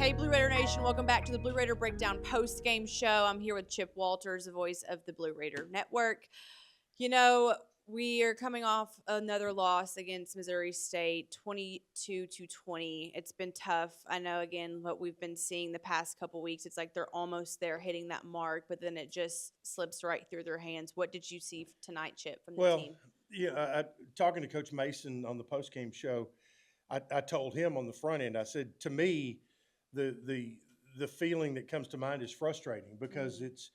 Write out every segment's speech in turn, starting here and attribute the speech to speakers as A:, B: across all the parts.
A: Hey, Blue Raider Nation, welcome back to the Blue Raider Breakdown post-game show. I'm here with Chip Walters, the voice of the Blue Raider Network. You know, we are coming off another loss against Missouri State, 22-20. It's been tough. I know, again, what we've been seeing the past couple weeks, it's like they're almost there hitting that mark, but then it just slips right through their hands. What did you see tonight, Chip, from the team?
B: Talking to Coach Mason on the postgame show, I told him on the front end, I said, to me, the feeling that comes to mind is frustrating because it's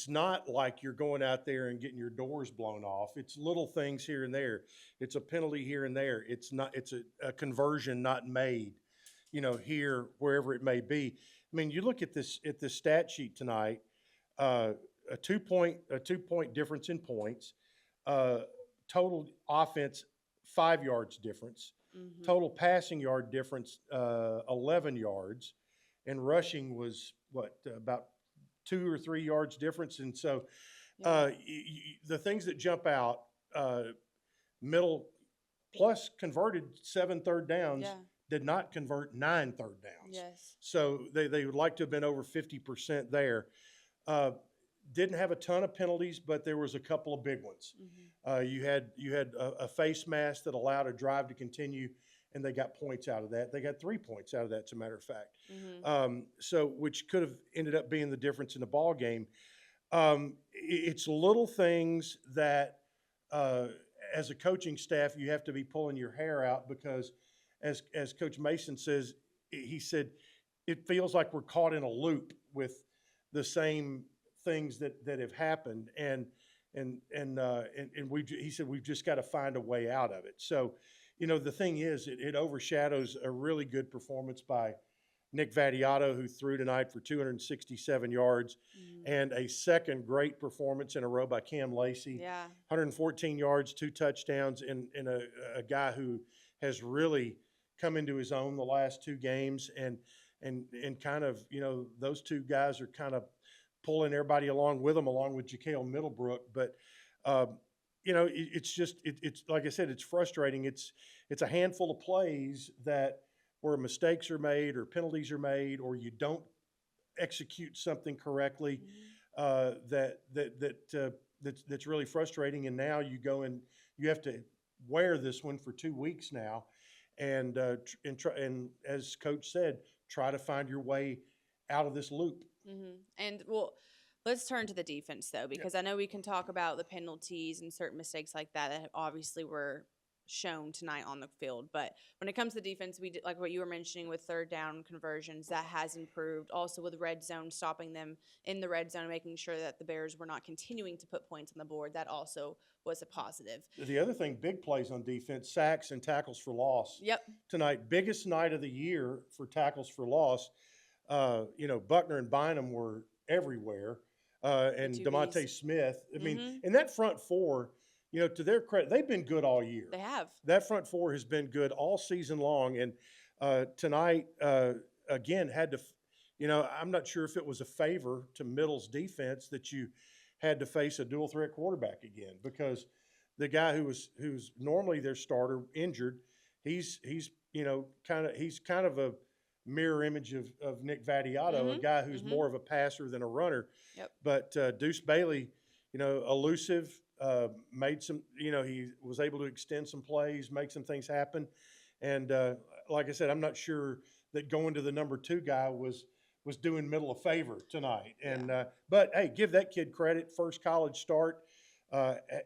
B: not like you're going out there and getting your doors blown off. It's little things here and there. It's a penalty here and there. It's a conversion not made, here, wherever it may be. I mean, you look at this stat sheet tonight, uh, a 2 point difference in points, uh, total offense 5 yards difference, total passing yard difference 11 yards, and rushing was about 2 or 3 yards difference. And so the things that jump out, middle plus converted 7 third downs.
A: Yeah.
B: Did not convert 9 third downs.
A: Yes.
B: So they would like to have been over 50% there. Didn't have a ton of penalties, but there was a couple of big ones. You had a face mask that allowed a drive to continue, and they got points out of that. They got 3 points out of that, as a matter of fact. So which could have ended up being the difference in the ball game. It's little things that, as a coaching staff, you have to be pulling your hair out because, as Coach Mason says, he said, it feels like we're caught in a loop with the same things that have happened, and he said we've just got to find a way out of it. So, the thing is, it overshadows a really good performance by Nick Vattiato, who threw tonight for 267 yards, and a second great performance in a row by Cam Lacey. 114 yards, 2 touchdowns, and a guy who has really come into his own the last 2 games, and kind of, those 2 guys are kind of pulling everybody along with them, along with Jakail Middlebrook. But, it's just, it's like I said, it's frustrating. It's a handful of plays that where mistakes are made or penalties are made, or you don't execute something correctly, that's really frustrating. And now you go and you have to wear this one for 2 weeks now, and as Coach said, try to find your way out of this loop.
A: And let's turn to the defense, though, because I know we can talk about the penalties and certain mistakes like that obviously were shown tonight on the field. But when it comes to defense, we did, like what you were mentioning with third down conversions, that has improved. Also with red zone, stopping them in the red zone, making sure that the Bears were not continuing to put points on the board. That also was a positive.
B: The other thing, big plays on defense, sacks and tackles for loss. Tonight, biggest night of the year for tackles for loss. Buckner and Bynum were everywhere, and DeMonte Smith. I mean, and that front four, to their credit, they've been good all year.
A: They have.
B: That front four has been good all season long, and tonight, again, had to, I'm not sure if it was a favor to Middle's defense that you had to face a dual threat quarterback again, because the guy who's normally their starter injured, he's kind of a mirror image of Nick Vattiato, a guy who's more of a passer than a runner. But Deuce Bailey, elusive, made some, he was able to extend some plays, make some things happen. And like I said, I'm not sure that going to the number 2 guy was doing Middle a favor tonight. And but hey, give that kid credit. First college start,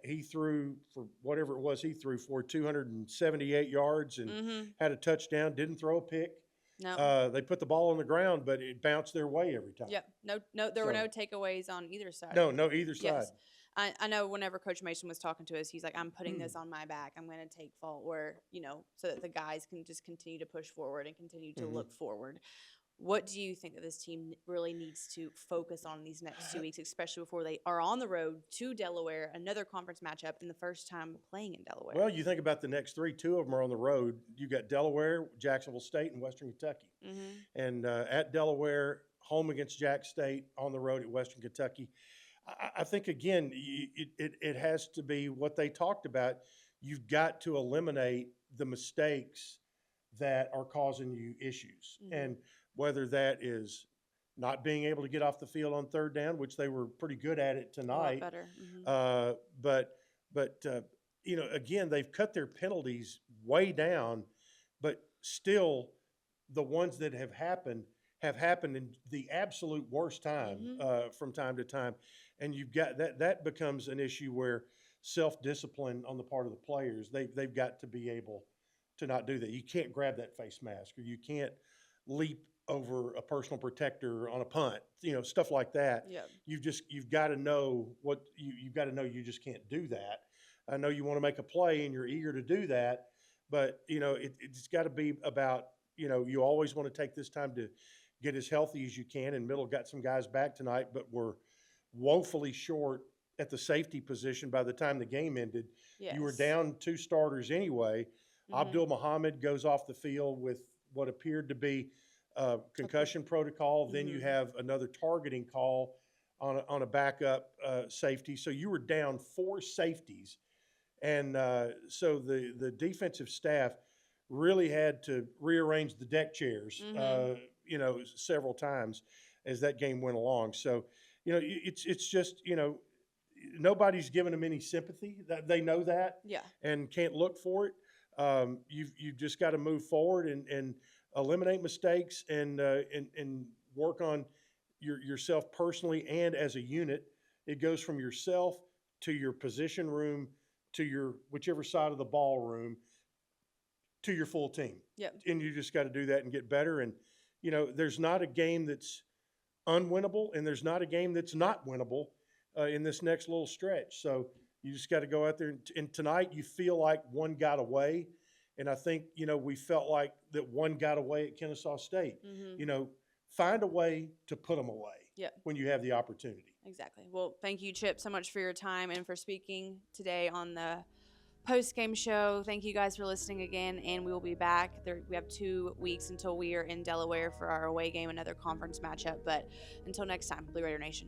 B: he threw for whatever it was he threw for 278 yards and had a touchdown. Didn't throw a pick.
A: No.
B: They put the ball on the ground, but it bounced their way every time.
A: There were no takeaways on either side.
B: No, either side.
A: Yes. I know whenever Coach Mason was talking to us, he's like, I'm putting this on my back. I'm going to take fault where, so that the guys can just continue to push forward and continue to look forward. What do you think that this team really needs to focus on these next 2 weeks, especially before they are on the road to Delaware, another conference matchup, and the first time playing in Delaware?
B: Well, you think about the next 3, 2 of them are on the road. You got Delaware, Jacksonville State, and Western Kentucky. And at Delaware, home against Jack State, on the road at Western Kentucky. I think, again, it has to be what they talked about. You've got to eliminate the mistakes that are causing you issues.
A: Mhm.
B: And whether that is not being able to get off the field on third down, which they were pretty good at it
A: A lot
B: tonight.
A: better. Mhm.
B: But again, they've cut their penalties way down, but still, the ones that have happened in the absolute worst time
A: Mhm.
B: from time to time, and you've got that becomes an issue where self-discipline on the part of the players, they've got to be able to not do that. You can't grab that face mask, or you can't leap over a personal protector on a punt, stuff like that.
A: Yeah.
B: You've got to know you've got to know you just can't do that. I know you want to make a play and you're eager to do that, but it's got to be about, you always want to take this time to get as healthy as you can. And Middle got some guys back tonight, but were woefully short at the safety position by the time the game ended. You were
A: Yes.
B: down two starters anyway.
A: Mhm.
B: Abdul Muhammad goes off the field with what appeared to be concussion protocol. Then you
A: Mhm.
B: have another targeting call on a backup safety. So you were down four safeties. And so the defensive staff really had to rearrange the deck chairs,
A: Mhm.
B: several times as that game went along. So, it's just, nobody's giving them any sympathy. That they know that
A: Yeah.
B: and can't look for it. You've just got to move forward and eliminate mistakes and work on yourself personally and as a unit. It goes from yourself to your position room to your whichever side of the ball room to your full team.
A: Yep.
B: And you just got to do that and get better. And there's not a game that's unwinnable, and there's not a game that's not winnable in this next little stretch. So you just got to go out there. And tonight, you feel like one got away, and I think we felt like that one got away at Kennesaw State.
A: Mhm.
B: Find a way to put them away
A: Yep.
B: when you have the opportunity.
A: Exactly. Well, thank you, Chip, so much for your time and for speaking today on the post-game show. Thank you guys for listening again, and we will be back. We have 2 weeks until we are in Delaware for our away game, another conference matchup. But until next time, Blue Raider Nation.